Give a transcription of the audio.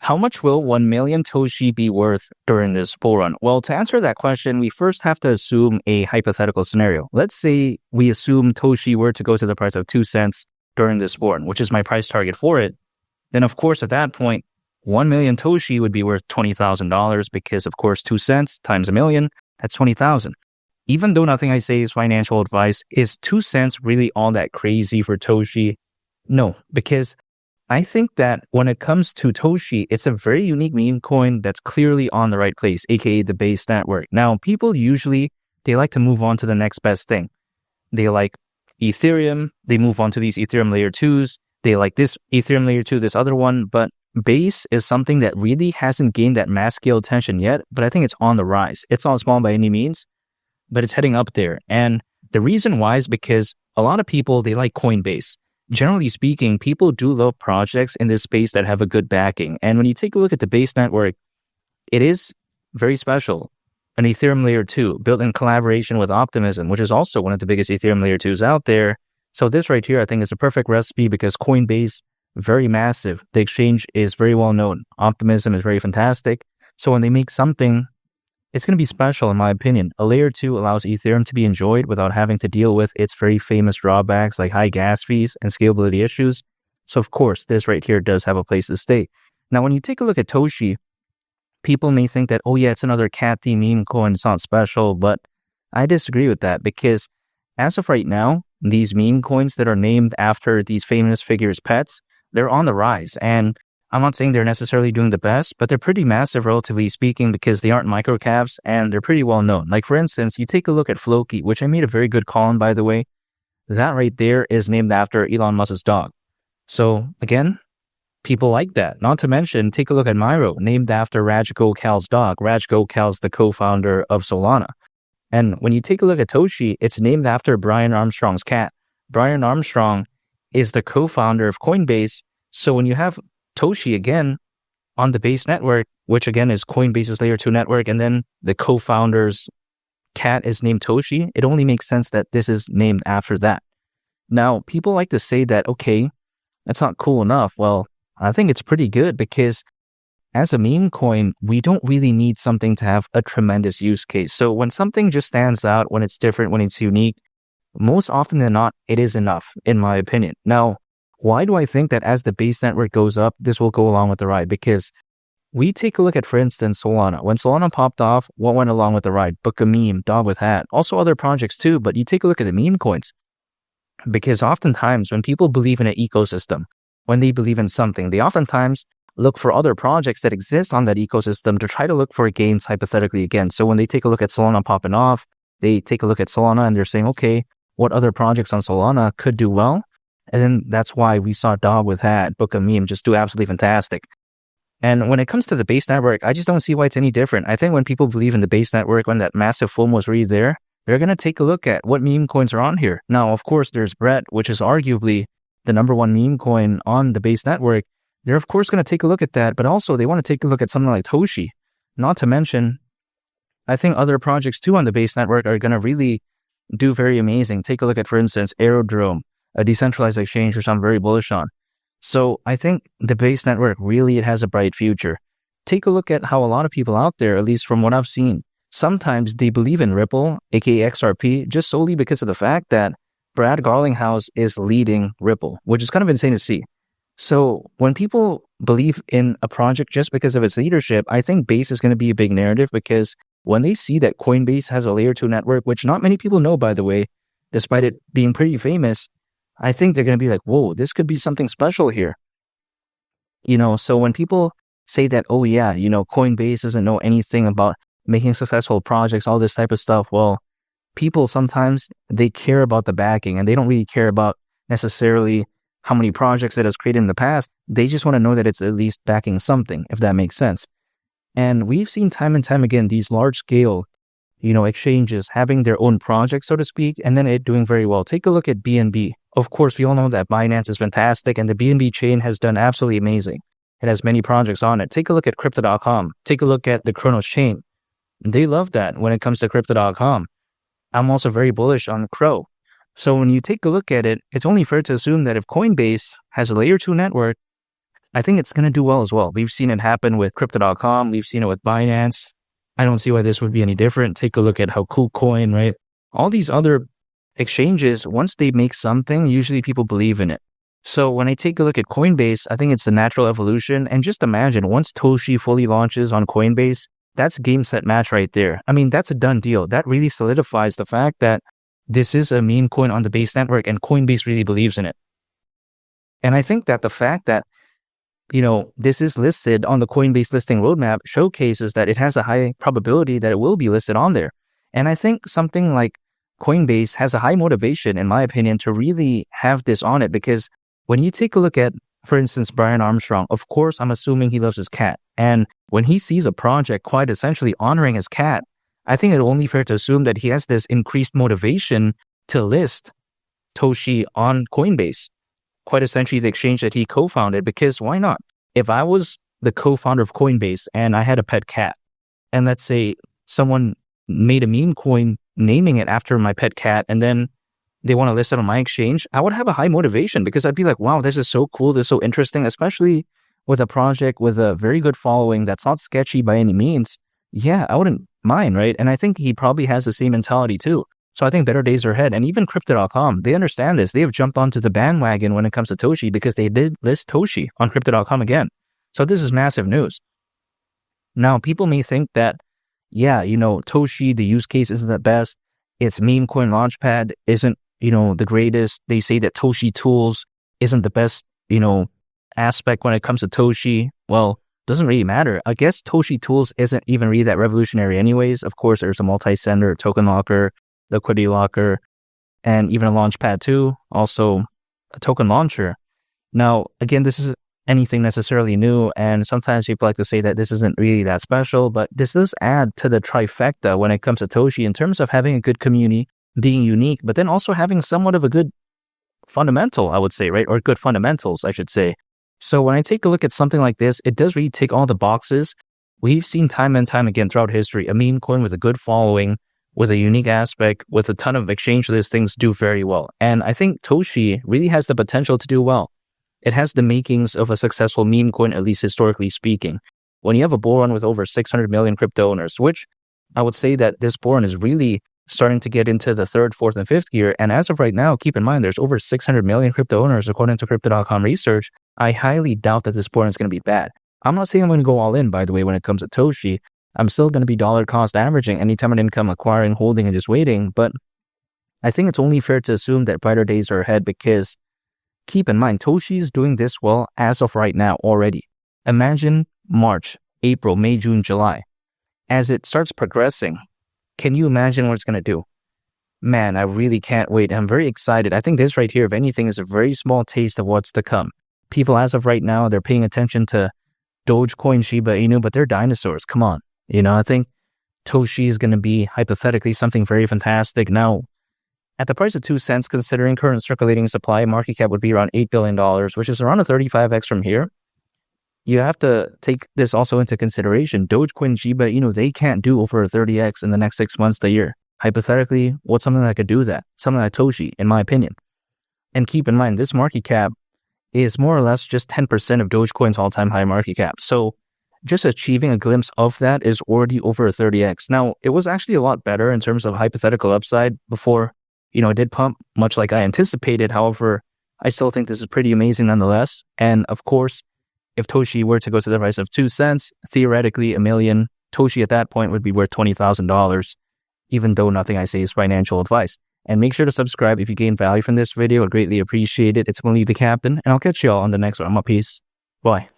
How much will 1 million Toshi be worth during this bull run? Well, to answer that question, we first have to assume a hypothetical scenario. Let's say we assume Toshi were to go to the price of 2 cents during this bull run, which is my price target for it. Then, of course, at that point, 1 million Toshi would be worth $20,000 because, of course, 2 cents times a million, that's 20,000. Even though nothing I say is financial advice, is 2 cents really all that crazy for Toshi? No, because I think that when it comes to Toshi, it's a very unique meme coin that's clearly on the right place, aka the base network. Now, people usually, they like to move on to the next best thing. They like Ethereum, they move on to these Ethereum layer 2s, they like this Ethereum layer 2, this other one, but base is something that really hasn't gained that mass scale attention yet, but I think it's on the rise. It's not small by any means, but it's heading up there. And the reason why is because a lot of people, they like Coinbase. Generally speaking, people do love projects in this space that have a good backing. And when you take a look at the base network, it is very special. An Ethereum layer 2 built in collaboration with Optimism, which is also one of the biggest Ethereum layer 2s out there. So this right here, I think, is a perfect recipe because Coinbase, very massive. The exchange is very well known. Optimism is very fantastic. So when they make something, it's going to be special in my opinion. A layer 2 allows Ethereum to be enjoyed without having to deal with its very famous drawbacks like high gas fees and scalability issues. So of course, this right here does have a place to stay. Now, when you take a look at Toshi, people may think that, oh yeah, it's another cat theme meme coin. It's not special, but I disagree with that because as of right now, these meme coins that are named after these famous figures' pets, they're on the rise. And I'm not saying they're necessarily doing the best, but they're pretty massive, relatively speaking, because they aren't microcaps and they're pretty well known. Like, for instance, you take a look at Floki, which I made a very good call on, by the way. That right there is named after Elon Musk's dog. So, again, people like that. Not to mention, take a look at Myro, named after Raj Gokhal's dog. Raj Gokhal's the co-founder of Solana. And when you take a look at Toshi, it's named after Brian Armstrong's cat. Brian Armstrong is the co-founder of Coinbase. So when you have Toshi again on the base network, which again is Coinbase's layer 2 network, and then the co-founder's cat is named Toshi, it only makes sense that this is named after that. Now, people like to say that, okay, that's not cool enough. Well, I think it's pretty good because as a meme coin, we don't really need something to have a tremendous use case. So when something just stands out, when it's different, when it's unique, most often than not, it is enough, in my opinion. Now, why do I think that as the base network goes up, this will go along with the ride? Because we take a look at, for instance, Solana. When Solana popped off, what went along with the ride? Book a meme, dog with hat, also other projects too. But you take a look at the meme coins. Because oftentimes when people believe in an ecosystem, when they believe in something, they oftentimes look for other projects that exist on that ecosystem to try to look for gains hypothetically again. So when they take a look at Solana popping off, they take a look at Solana and they're saying, okay, what other projects on Solana could do well? And then that's why we saw Dog with Hat, Book a Meme just do absolutely fantastic. And when it comes to the base network, I just don't see why it's any different. I think when people believe in the base network, when that massive FOMO was really there, they're going to take a look at what meme coins are on here. Now, of course, there's Brett, which is arguably the number one meme coin on the base network. They're, of course, going to take a look at that, but also they want to take a look at something like Toshi. Not to mention, I think other projects too on the base network are going to really do very amazing. Take a look at, for instance, Aerodrome, a decentralized exchange, which I'm very bullish on. So I think the base network really has a bright future. Take a look at how a lot of people out there, at least from what I've seen, sometimes they believe in Ripple, aka XRP, just solely because of the fact that Brad Garlinghouse is leading Ripple, which is kind of insane to see. So when people believe in a project just because of its leadership, I think base is going to be a big narrative because when they see that Coinbase has a layer 2 network, which not many people know, by the way, despite it being pretty famous, I think they're going to be like, whoa, this could be something special here. So when people say that, oh yeah, Coinbase doesn't know anything about making successful projects, all this type of stuff, well, people sometimes, they care about the backing and they don't really care about necessarily how many projects it has created in the past. They just want to know that it's at least backing something, if that makes sense. And we've seen time and time again, these large scale, exchanges having their own project, so to speak, and then it doing very well. Take a look at BNB. Of course, we all know that Binance is fantastic and the BNB chain has done absolutely amazing. It has many projects on it. Take a look at Crypto.com. Take a look at the Kronos chain. They love that when it comes to Crypto.com. I'm also very bullish on Crow. So when you take a look at it, it's only fair to assume that if Coinbase has a layer 2 network, I think it's going to do well as well. We've seen it happen with Crypto.com. We've seen it with Binance. I don't see why this would be any different. Take a look at how KuCoin, right? All these other exchanges, once they make something, usually people believe in it. So when I take a look at Coinbase, I think it's a natural evolution. And just imagine, once Toshi fully launches on Coinbase, that's game, set, match right there. I mean, that's a done deal. That really solidifies the fact that this is a meme coin on the Base network and Coinbase really believes in it. And I think that the fact that, this is listed on the Coinbase listing roadmap showcases that it has a high probability that it will be listed on there. And I think something like Coinbase has a high motivation, in my opinion, to really have this on it, because when you take a look at, for instance, Brian Armstrong, of course, I'm assuming he loves his cat. And when he sees a project quite essentially honoring his cat, I think it's only fair to assume that he has this increased motivation to list Toshi on Coinbase, quite essentially the exchange that he co-founded, because why not? If I was the co-founder of Coinbase and I had a pet cat, and let's say someone made a meme coin naming it after my pet cat, and then they want to list it on my exchange, I would have a high motivation, because I'd be like, wow, this is so cool, this is so interesting, especially with a project with a very good following that's not sketchy by any means. Yeah, I wouldn't mind, right? And I think he probably has the same mentality too. So I think better days are ahead. And even Crypto.com, they understand this. They have jumped onto the bandwagon when it comes to Toshi, because they did list Toshi on Crypto.com again. So this is massive news. Now, people may think that, Toshi, the use case isn't the best. Its meme coin launchpad isn't, the greatest. They say that Toshi Tools isn't the best, aspect when it comes to Toshi. Well, doesn't really matter. I guess Toshi Tools isn't even really that revolutionary anyways. Of course, there's a multi-sender, token locker, liquidity locker, and even a launchpad too. Also, a token launcher. Now, again, this isn't anything necessarily new, and sometimes people like to say that this isn't really that special, but this does add to the trifecta when it comes to Toshi in terms of having a good community, being unique, but then also having somewhat of a good fundamental, I would say, right? Or good fundamentals, I should say. So when I take a look at something like this, it does really tick all the boxes. We've seen time and time again throughout history, a meme coin with a good following, with a unique aspect, with a ton of exchange listings do very well. And I think Toshi really has the potential to do well. It has the makings of a successful meme coin, at least historically speaking. When you have a bull run with over 600 million crypto owners, which I would say that this bull run is really starting to get into the third, fourth, and fifth gear. And as of right now, keep in mind, there's over 600 million crypto owners, according to Crypto.com research. I highly doubt that this bull run is going to be bad. I'm not saying I'm going to go all in, by the way, when it comes to Toshi. I'm still going to be dollar cost averaging anytime an income, acquiring, holding, and just waiting. But I think it's only fair to assume that brighter days are ahead, because keep in mind, Toshi is doing this well as of right now already. Imagine March, April, May, June, July. As it starts progressing, can you imagine what it's going to do? Man, I really can't wait. I'm very excited. I think this right here, if anything, is a very small taste of what's to come. People, as of right now, they're paying attention to Dogecoin, Shiba Inu, but they're dinosaurs. Come on. I think Toshi is going to be hypothetically something very fantastic. Now, at the price of 2 cents, considering current circulating supply, market cap would be around $8 billion, which is around a 35x from here. You have to take this also into consideration. Dogecoin, Shiba Inu, they can't do over a 30x in the next 6 months to a year. Hypothetically, what's something that could do that? Something like Toshi, in my opinion. And keep in mind, this market cap is more or less just 10% of Dogecoin's all-time high market cap. So just achieving a glimpse of that is already over a 30x. Now, it was actually a lot better in terms of hypothetical upside before, it did pump, much like I anticipated. However, I still think this is pretty amazing nonetheless. And of course, if Toshi were to go to the price of 2 cents, theoretically, $1 million, Toshi at that point would be worth $20,000, even though nothing I say is financial advice. And make sure to subscribe if you gain value from this video. I'd greatly appreciate it. It's Malik the Captain, and I'll catch you all on the next one. Peace. Bye.